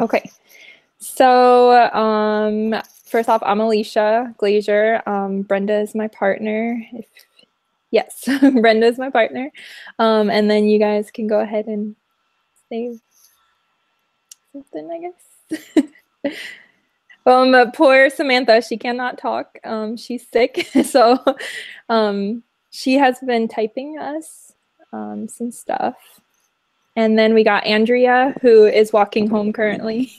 Okay. So, first off, I'm Alicia Glazier. Brenda is my partner. Yes, Brenda is my partner. And then you guys can go ahead and say something, I guess. Poor Samantha, she cannot talk. She's sick, so she has been typing us some stuff. And then we got Andrea, who is walking home currently.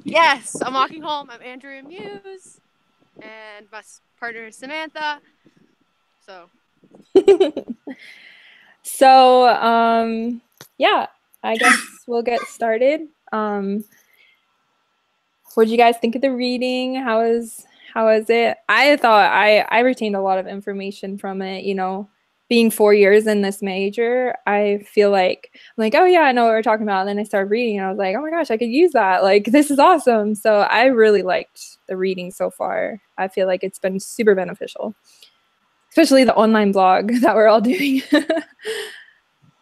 Yes, I'm walking home. I'm Andrea Muse, and my partner is Samantha. So, So, yeah, I guess we'll get started. What did you guys think of the reading? How is it? I thought I retained a lot of information from it, being 4 years in this major. I feel like I'm like, oh yeah, I know what we're talking about. And then I started reading and I was like, oh my gosh, I could use that. Like, this is awesome. So I really liked the reading so far. I feel like it's been super beneficial, especially the online blog that we're all doing.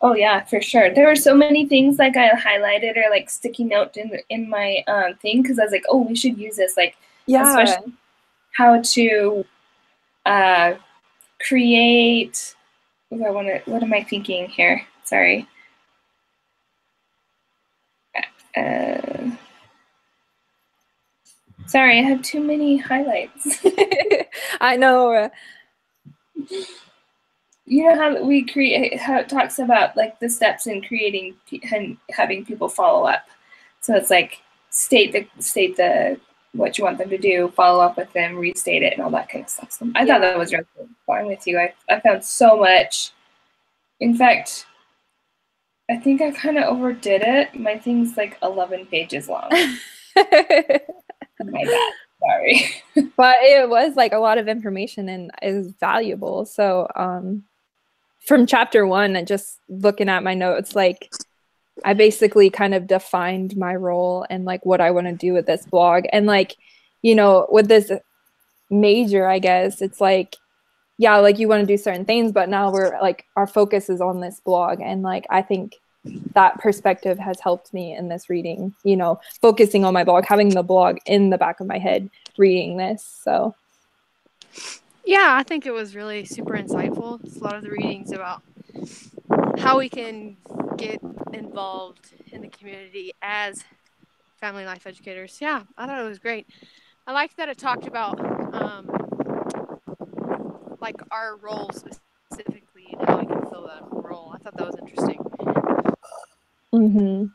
Oh yeah, for sure. There were so many things like I highlighted or like sticky note in my thing because I was like, oh, we should use this. Like, Yeah. especially how to create. What am I thinking here? Sorry. Sorry, I have too many highlights. I know. You know how we create, how it talks about like the steps in creating and having people follow up. So it's like state the what you want them to do, follow up with them, restate it, and all that kind of stuff. So I thought that was really fun with you. I found so much. In fact, I think I kind of overdid it. My thing's like 11 pages long. My bad. Sorry. But it was like a lot of information and is valuable. So from chapter 1 and just looking at my notes, like I basically kind of defined my role and like what I want to do with this blog. And like, with this major, I guess it's like, yeah, like you want to do certain things, but now we're like, our focus is on this blog. And like, I think that perspective has helped me in this reading, focusing on my blog, having the blog in the back of my head, reading this. So yeah, I think it was really super insightful. It's a lot of the readings about how we can get involved in the community as family life educators. Yeah, I thought it was great. I liked that it talked about like our role specifically and how we can fill that role. I thought that was interesting. Mm-hmm.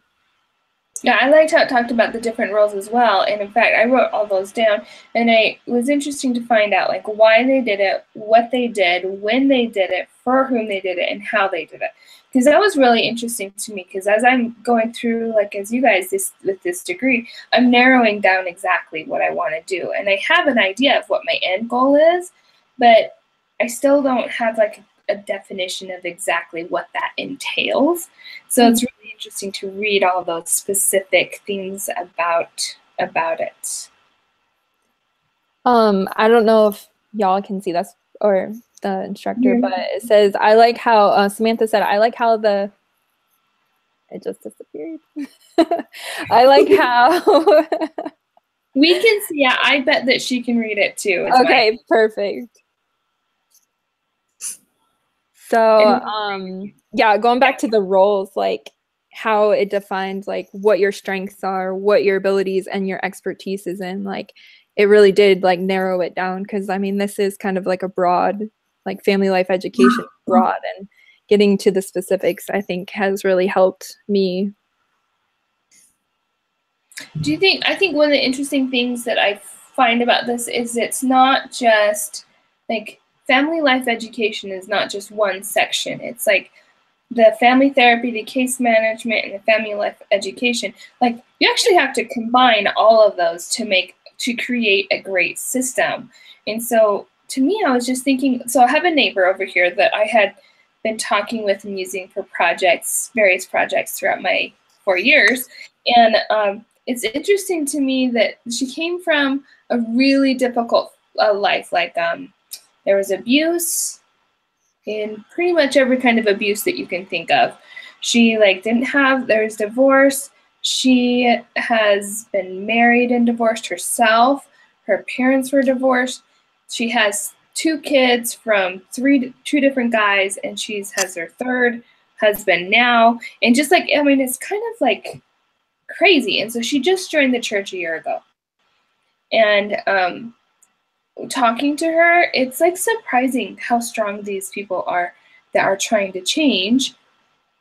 Yeah, I liked how it talked about the different roles as well. And in fact, I wrote all those down. And it was interesting to find out like why they did it, what they did, when they did it, for whom they did it, and how they did it. Because that was really interesting to me. Because as I'm going through, like as you guys with this degree, I'm narrowing down exactly what I want to do. And I have an idea of what my end goal is, but I still don't have like a definition of exactly what that entails. So it's really interesting to read all those specific things about it. I don't know if y'all can see this or the instructor, but it says, I like how Samantha said, I like how it just disappeared. I like how we can see. Yeah, I bet that she can read it too. It's okay, perfect. So, yeah, going back to the roles, like how it defines like what your strengths are, what your abilities and your expertise is in, like it really did like narrow it down. Cause I mean, this is kind of like a broad, like family life education broad, and getting to the specifics, I think has really helped me. I think one of the interesting things that I find about this is it's not just like family life education is not just one section. It's like the family therapy, the case management, and the family life education. Like you actually have to combine all of those to create a great system. And so to me, I was just thinking, so I have a neighbor over here that I had been talking with and using for various projects throughout my 4 years. And it's interesting to me that she came from a really difficult life. Like there was abuse, in pretty much every kind of abuse that you can think of. She like there was divorce. She has been married and divorced herself. Her parents were divorced. She has 2 kids from 2 different guys, and she has her 3rd husband now. And just like, I mean, it's kind of like crazy. And so she just joined the church a year ago. And talking to her, it's like surprising how strong these people are that are trying to change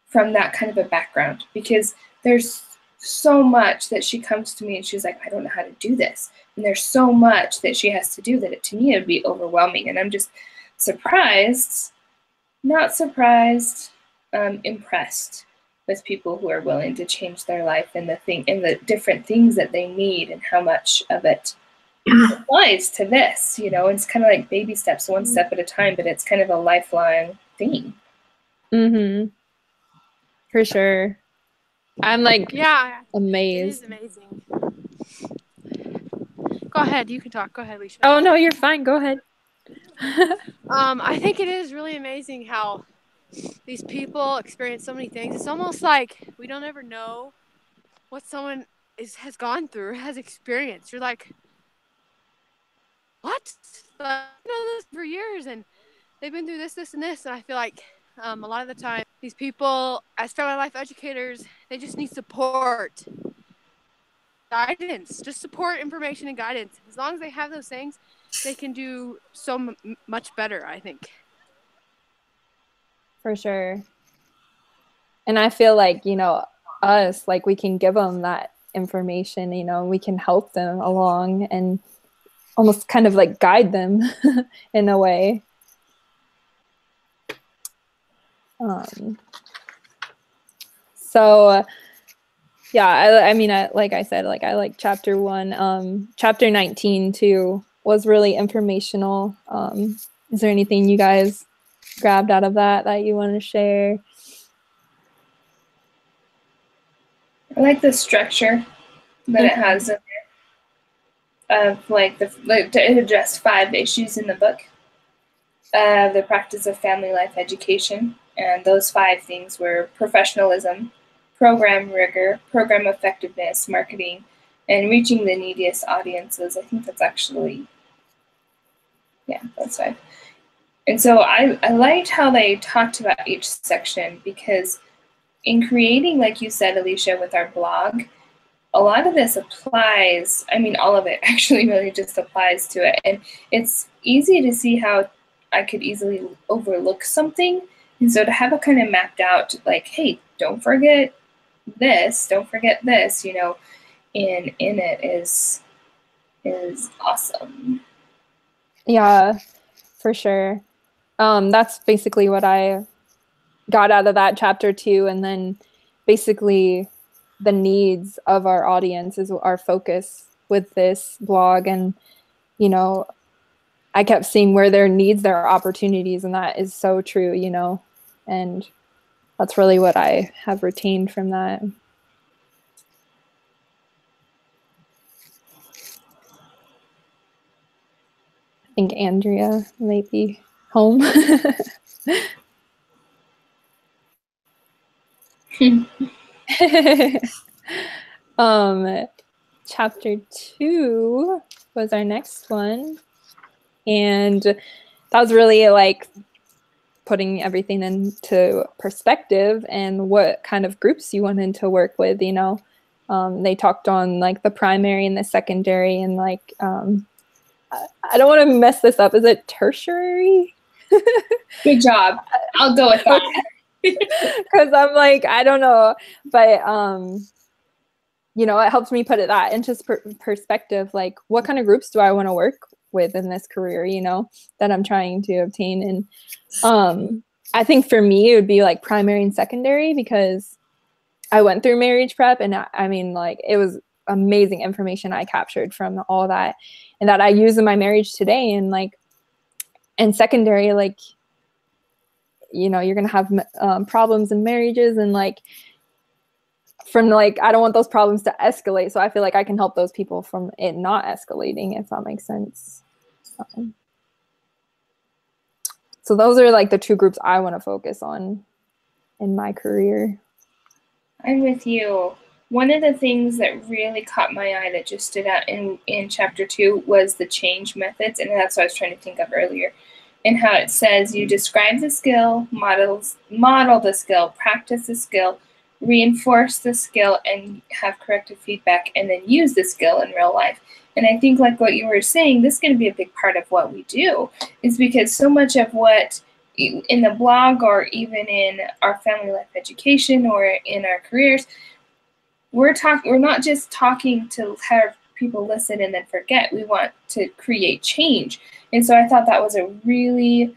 from that kind of a background, because there's so much that she comes to me and she's like, I don't know how to do this. And there's so much that she has to do that to me it would be overwhelming. And I'm just surprised, not surprised, impressed with people who are willing to change their life and the different things that they need and how much of it applies to this. You know, it's kind of like baby steps, one step at a time, but it's kind of a lifelong thing. Mm-hmm. For sure. I'm like, yeah, amazed. It is amazing. Go ahead, you can talk. Go ahead, Alicia. Oh no, you're fine. Go ahead. I think it is really amazing how these people experience so many things. It's almost like we don't ever know what someone has gone through, has experienced. You're like, what? I know this for years, and they've been through this, and this. And I feel like a lot of the time, these people, as family life educators, they just need support, guidance, just support, information, and guidance. As long as they have those things, they can do so much better, I think. For sure. And I feel like, you know, us, like we can give them that information, you know, we can help them along and almost kind of like guide them in a way. So yeah, I mean, like I said, like I like chapter 1. Chapter 19 too was really informational. Is there anything you guys grabbed out of that you want to share? I like the structure that it has in there, of like it addressed 5 issues in the book. The practice of family life education, and those 5 things were professionalism, program rigor, program effectiveness, marketing, and reaching the neediest audiences. I think that's actually, yeah, that's 5. And so I liked how they talked about each section, because in creating, like you said, Alicia, with our blog, a lot of this applies, I mean, all of it actually really just applies to it. And it's easy to see how I could easily overlook something. And so to have it kind of mapped out, like, hey, don't forget this, you know, in it is awesome. Yeah, for sure. That's basically what I got out of that chapter 2. And then basically the needs of our audience is our focus with this blog. And, you know, I kept seeing where there are needs, there are opportunities, and that is so true, you know, and that's really what I have retained from that. I think Andrea might be home. Chapter 2 was our next one, and that was really like putting everything into perspective and what kind of groups you wanted to work with, you know. They talked on like the primary and the secondary, and like I don't want to mess this up. Is it tertiary? Good job. I'll go with that. Because I'm like, I don't know, but you know, it helps me put that into perspective. Like, what kind of groups do I want to work with in this career, you know, that I'm trying to obtain? And I think for me, it would be like primary and secondary, because I went through marriage prep, and I mean, like, it was amazing information I captured from all that, and that I use in my marriage today. And like, in secondary, like, you know, you're gonna have problems in marriages, and like, from like, I don't want those problems to escalate, so I feel like I can help those people from it not escalating, if that makes sense. So those are like the 2 groups I want to focus on in my career. I'm with you. one of the things that really caught my eye that just stood out in chapter 2 was the change methods, and that's what I was trying to think of earlier, and how it says you describe the skill, model the skill, practice the skill, reinforce the skill, and have corrective feedback, and then use the skill in real life. And I think, like what you were saying, this is going to be a big part of what we do, is because so much of what in the blog or even in our family life education or in our careers, we're not just talking to have people listen and then forget. We want to create change. And so I thought that was a really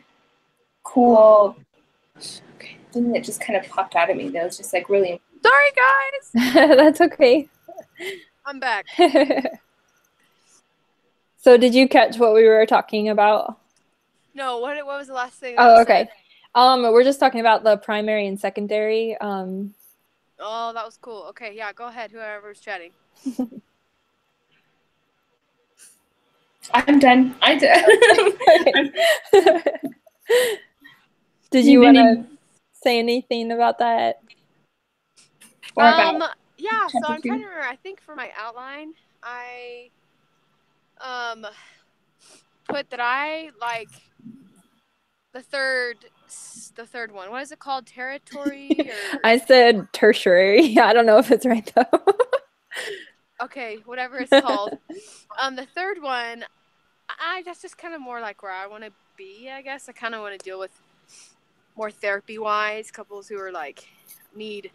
cool thing that just kind of popped out at me. That was just like really. Sorry, guys. That's okay. I'm back. So did you catch what we were talking about? No, what was the last thing? Oh, okay. We're just talking about the primary and secondary. Oh, that was cool. Okay, yeah, go ahead, whoever's chatting. I'm done. Did you want to say anything about that? Yeah, so I'm trying to remember. I think for my outline, I put that I like the third one. What is it called? Territory? Or... I said tertiary. I don't know if it's right though. Okay, whatever it's called. The third one, that's just kind of more like where I want to be, I guess. I kind of want to deal with more therapy-wise couples who are like need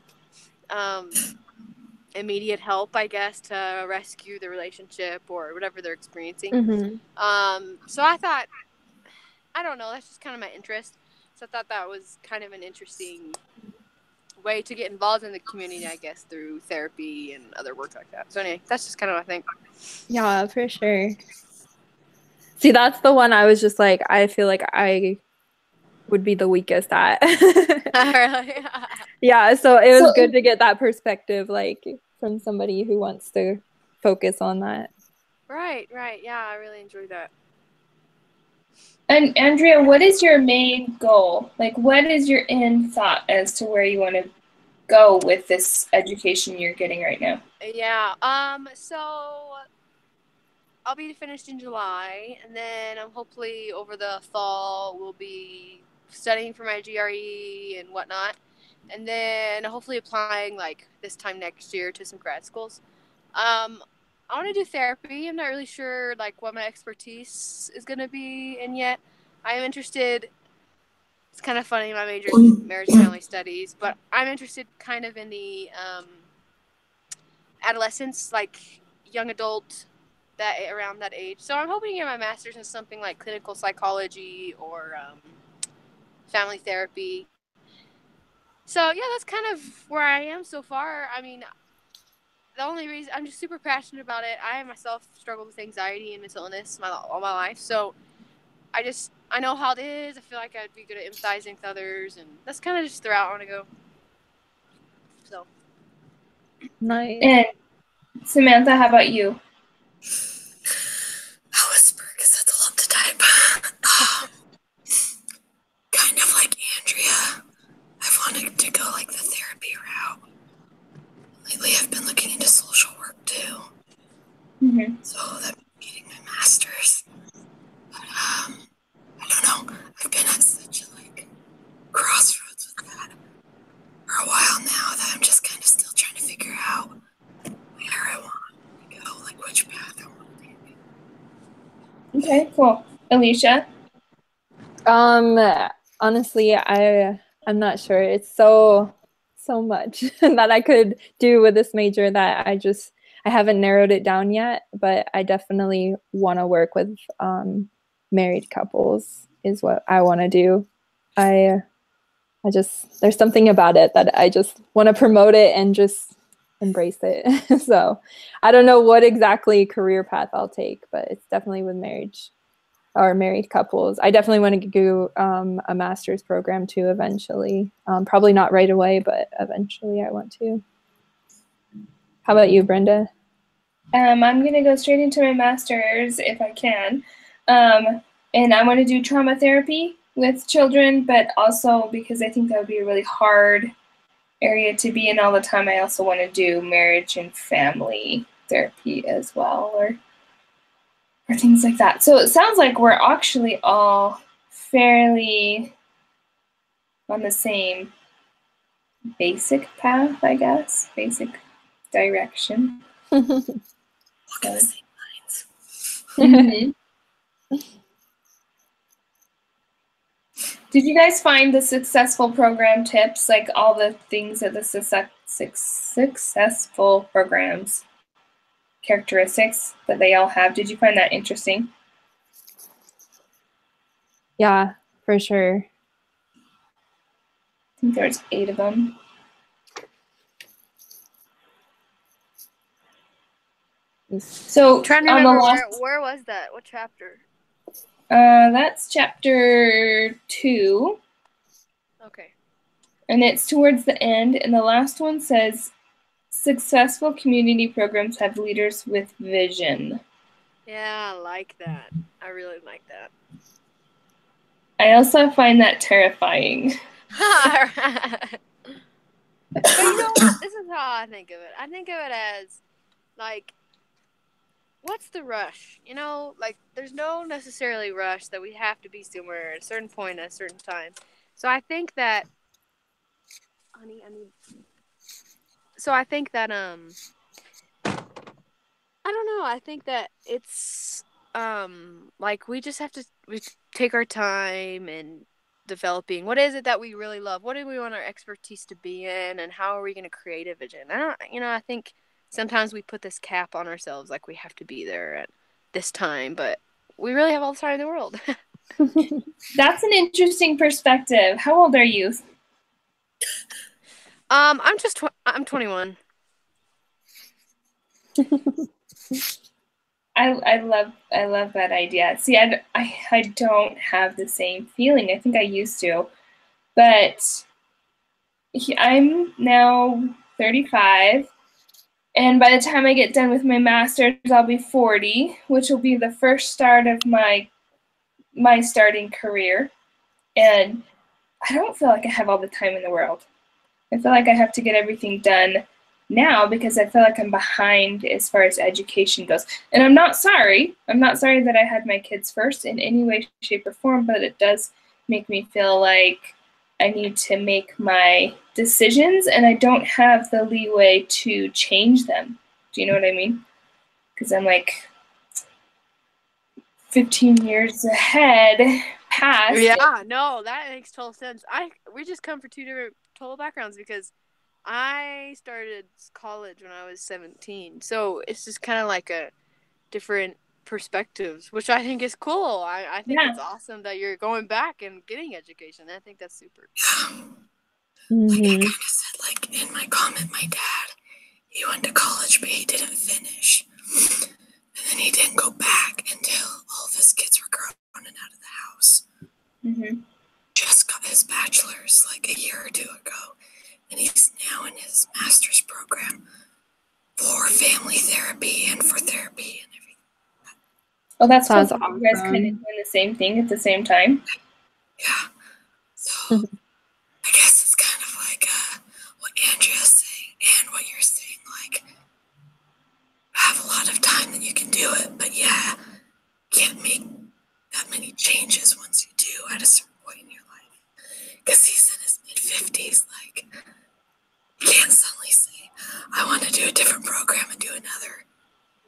immediate help, I guess, to rescue the relationship or whatever they're experiencing. Mm-hmm. So I thought, I don't know, that's just kind of my interest. So I thought that was kind of an interesting way to get involved in the community, I guess, through therapy and other work like that. So anyway, that's just kind of what I think. Yeah, for sure. See, that's the one I was just like, I feel like I would be the weakest at. Really? Yeah, so it was good to get that perspective, like, from somebody who wants to focus on that. Right. Yeah, I really enjoyed that. And Andrea, what is your main goal? Like, what is your end thought as to where you want to go with this education you're getting right now? Yeah. So I'll be finished in July, and then hopefully over the fall we'll be studying for my GRE and whatnot, and then hopefully applying like this time next year to some grad schools. I want to do therapy. I'm not really sure like what my expertise is going to be in yet. I am interested. It's kind of funny. My major is marriage and family studies, but I'm interested kind of in the adolescence, like young adult, that around that age. So I'm hoping to get my master's in something like clinical psychology or family therapy. So yeah, that's kind of where I am so far. I mean, the only reason I'm just super passionate about it. I myself struggled with anxiety and mental illness all my life, so I know how it is. I feel like I'd be good at empathizing with others, and that's kind of just the route I want to go. So nice. And Samantha, how about you? I'll whisper because that's a lot to type. Kind of like Andrea, I've wanted to go like the therapy route. Lately, I've been looking into social work too. Mm-hmm. So that getting my master's. But I don't know. I've been at such a like crossroads with that for a while now that I'm just kind of still trying to figure out where I want to go, like which path I want to take. Okay, cool. Alicia? Honestly, I'm not sure. It's so much that I could do with this major that I haven't narrowed it down yet, but I definitely want to work with married couples is what I want to do. There's something about it that I just want to promote it and just embrace it. So I don't know what exactly career path I'll take, but it's definitely with marriage or married couples. I definitely want to do a master's program too eventually. Probably not right away, but eventually I want to. How about you, Brenda? I'm going to go straight into my master's if I can. And I want to do trauma therapy with children, but also because I think that would be a really hard area to be in all the time. I also want to do marriage and family therapy as well, or things like that. So it sounds like we're actually all fairly on the same basic path, I guess, basic direction. Walk in the same lines. Mhm. Did you guys find the successful program tips, like all the things that the successful programs characteristics that they all have? Did you find that interesting? Yeah, for sure. I think there's 8 of them. So I'm trying to on the remember last, where was that? What chapter? that's chapter 2, Okay. and it's towards the end. And the last one says, successful community programs have leaders with vision. Yeah, I like that. I really like that. I also find that terrifying. But you know what? This is how I think of it. I think of it as, like, what's the rush? You know, like, there's no necessarily rush that we have to be somewhere at a certain point at a certain time. So I think that, honey, I don't know. I think that it's, like, we just have to take our time and developing what is it that we really love, what do we want our expertise to be in, and how are we going to create a vision. I think sometimes we put this cap on ourselves, like we have to be there at this time, but we really have all the time in the world. That's an interesting perspective. How old are you? I'm 21. I love that idea. See, I don't have the same feeling. I think I used to, but I'm now 35, and by the time I get done with my master's, I'll be 40, which will be the first start of my starting career. And I don't feel like I have all the time in the world. I feel like I have to get everything done now because I feel like I'm behind as far as education goes. And I'm not sorry. I'm not sorry that I had my kids first in any way, shape, or form, but it does make me feel like I need to make my decisions and I don't have the leeway to change them. Do you know what I mean? Because I'm like 15 years ahead past. Yeah, no, that makes total sense. We just come from two different total backgrounds because I started college when I was 17. So it's just kind of like a different perspectives, which I think is cool. I think it's awesome that you're going back and getting education. I think that's super. Like I kind of said, like in my comment, my dad, he went to college, but he didn't finish. And then he didn't go back until all of his kids were grown and out of the house. Mm-hmm. Just got his bachelor's like a year or 2 ago. And he's now in his master's program for family therapy and for therapy and everything. Oh, that's Sounds cool. You guys kind of doing the same thing at the same time. Yeah. So I guess it's kind of like what Andrea's saying and what you're saying. Like, have a lot of time that you can do it, but yeah, can't make that many changes once you do at a certain point in your life. Because he's in his mid-50s, like, you can't suddenly say, I want to do a different program and do another.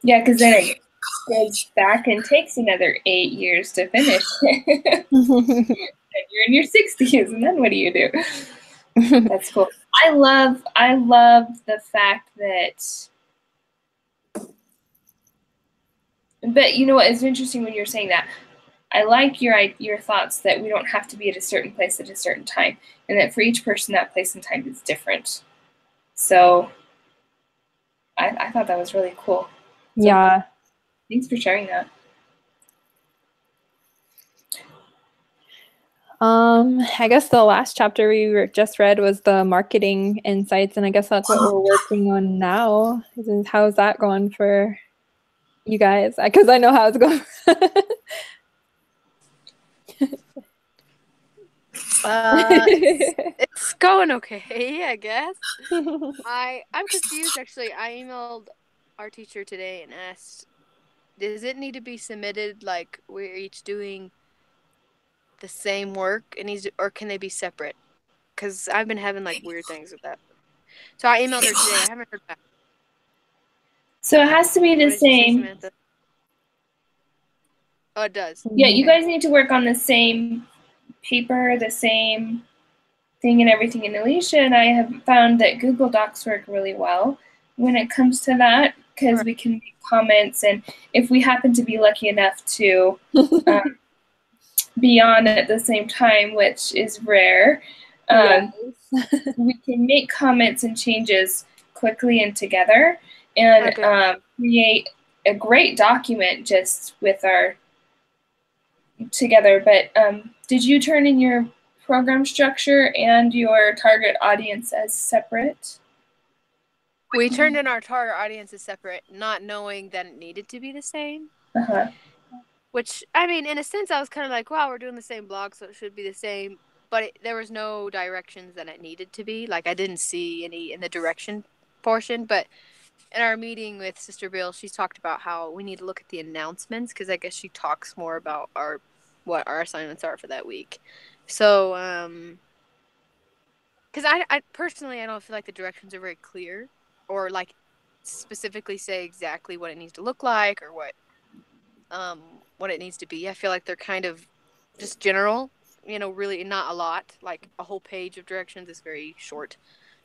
Yeah, because then it goes back and takes another 8 years to finish. And you're in your 60s, and then what do you do? That's cool. I love the fact that. But you know what? It's interesting when you're saying that. I like your thoughts that we don't have to be at a certain place at a certain time, and that for each person, that place and time is different. So I thought that was really cool. So, yeah. thanks for sharing that. I guess the last chapter we just read was the marketing insights, and I guess that's what we're working on now. How's that going for you guys? Because I know how it's going. It's going okay, I guess. I'm confused actually. I emailed our teacher today and asked, does it need to be submitted like we're each doing the same work or can they be separate? Because I've been having like weird things with that. So I emailed her today. I haven't heard back. So it has to be the What did you say, same. Samantha? Oh, it does. Yeah, you guys need to work on the same paper, the same thing and everything. And Alicia and I have found that Google Docs work really well when it comes to that, because we can make comments, and if we happen to be lucky enough to be on at the same time, which is rare, we can make comments and changes quickly and together, and create a great document just with our together. But did you turn in your program structure and your target audience as separate? We turned in our target audience as separate, not knowing that it needed to be the same. Which, I mean, in a sense, I was kind of like, wow, we're doing the same blog, so it should be the same. But there was no directions that it needed to be. Like, I didn't see any in the direction portion. But in our meeting with Sister Bill, she's talked about how we need to look at the announcements, because I guess she talks more about what our assignments are for that week. So, because I personally, I don't feel like the directions are very clear, or like specifically say exactly what it needs to look like or what it needs to be. I feel like they're kind of just general, really not a lot. Like a whole page of directions is very short.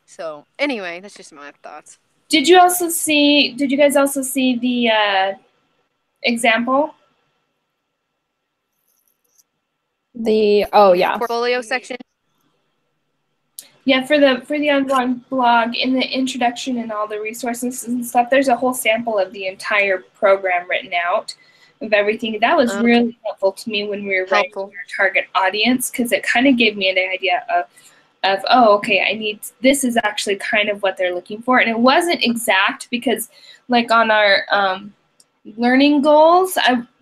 So anyway, that's just my thoughts. Did you guys also see the example? The portfolio section. Yeah, for the Unblocked blog, in the introduction and all the resources and stuff, there's a whole sample of the entire program written out of everything. That was really helpful to me when we were writing our target audience, because it kind of gave me an idea of oh, okay, this is actually kind of what they're looking for. And it wasn't exact, because like on our learning goals,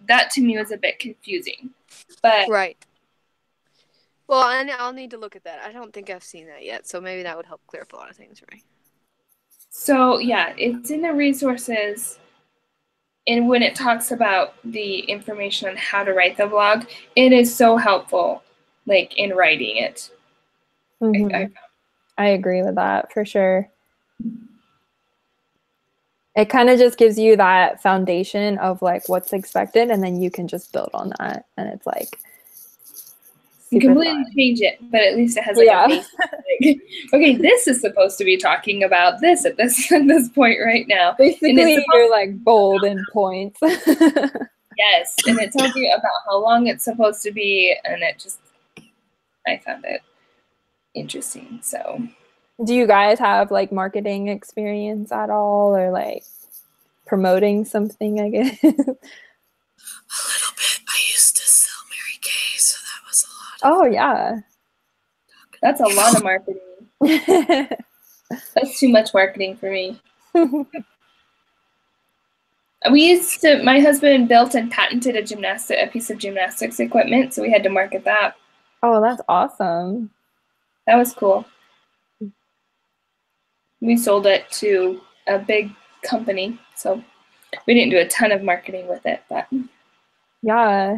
that to me was a bit confusing. But right. Well, I'll need to look at that. I don't think I've seen that yet, so maybe that would help clear up a lot of things, right? So yeah, it's in the resources, and when it talks about the information on how to write the blog, it is so helpful, like in writing it. I agree with that for sure. It kind of just gives you that foundation of like what's expected, and then you can just build on that, and it's like you completely change it, but at least it has like a base. Like, okay, this is supposed to be talking about this at this point right now. Basically, you're like bold in points. Yes, and it tells you about how long it's supposed to be, and I found it interesting. So, do you guys have like marketing experience at all, or like promoting something, I guess? A little bit. I used to sell Mary Kay, so that was a lot. Oh yeah. That's a lot of marketing. That's too much marketing for me. My husband built and patented a piece of gymnastics equipment, so we had to market that. Oh, that's awesome. That was cool. We sold it to a big company, so we didn't do a ton of marketing with it, but yeah.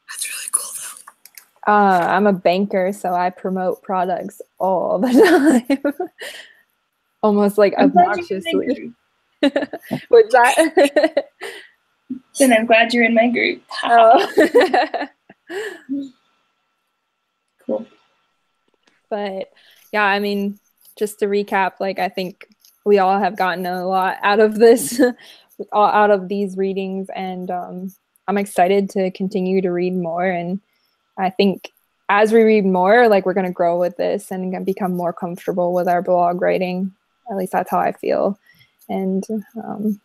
That's really cool though. I'm a banker, so I promote products all the time. Almost like obnoxiously. What's that? Then I'm glad you're in my group. Oh. Cool. But yeah, I mean, just to recap, like I think we all have gotten a lot out of this, out of these readings, and I'm excited to continue to read more. And I think as we read more, like we're going to grow with this and become more comfortable with our blog writing. At least that's how I feel. And does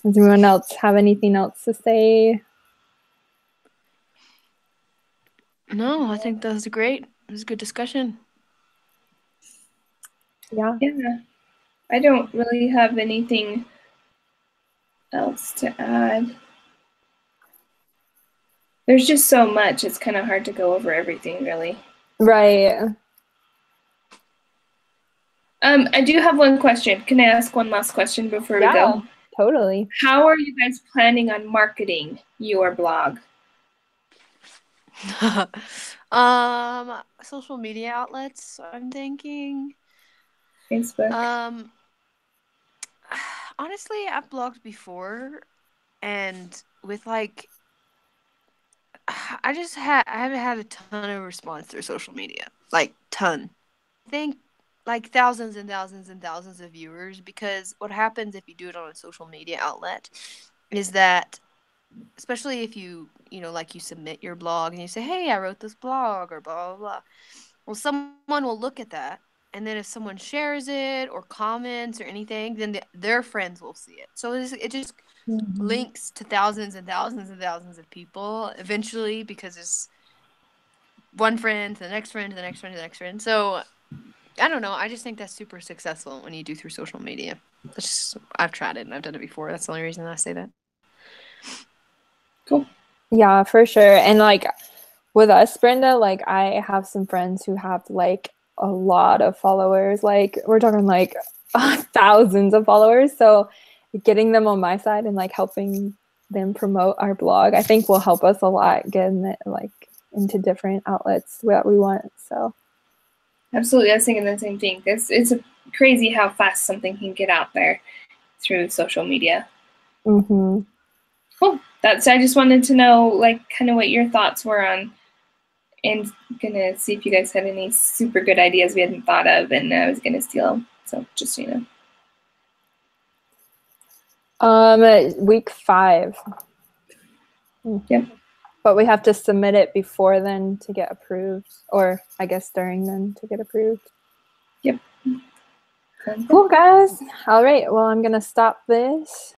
anyone else have anything else to say? No, I think that was great. It was a good discussion. Yeah. I don't really have anything else to add. There's just so much. It's kind of hard to go over everything, really. Right. I do have one question. Can I ask one last question before we Yeah, go? totally. How are you guys planning on marketing your blog? Social media outlets, I'm thinking. Facebook. Honestly, I've blogged before, and with like, I haven't had a ton of response through social media, like ton. I think like thousands and thousands and thousands of viewers, because what happens if you do it on a social media outlet is that, especially if you know, like you submit your blog and you say, hey, I wrote this blog or blah blah blah. Well, someone will look at that, and then if someone shares it or comments or anything, then their friends will see it. So it just links to thousands and thousands and thousands of people eventually, because it's one friend to the next friend to the next friend to the next friend. So I don't know. I just think that's super successful when you do through social media. I've tried it and I've done it before. That's the only reason I say that. Cool. Yeah, for sure. And like with us, Brenda, like I have some friends who have like a lot of followers. Like we're talking like thousands of followers. So getting them on my side and like helping them promote our blog, I think will help us a lot getting it like into different outlets that we want. So Absolutely, I was thinking the same thing. It's crazy how fast something can get out there through social media. mm-hmm. Cool. I just wanted to know, like, kind of what your thoughts were on, and gonna see if you guys had any super good ideas we hadn't thought of, and I was gonna steal them. So just so you know. Week 5. Yep. But we have to submit it before then to get approved, or I guess during then to get approved. Yep. Cool, guys. All right. Well, I'm going to stop this.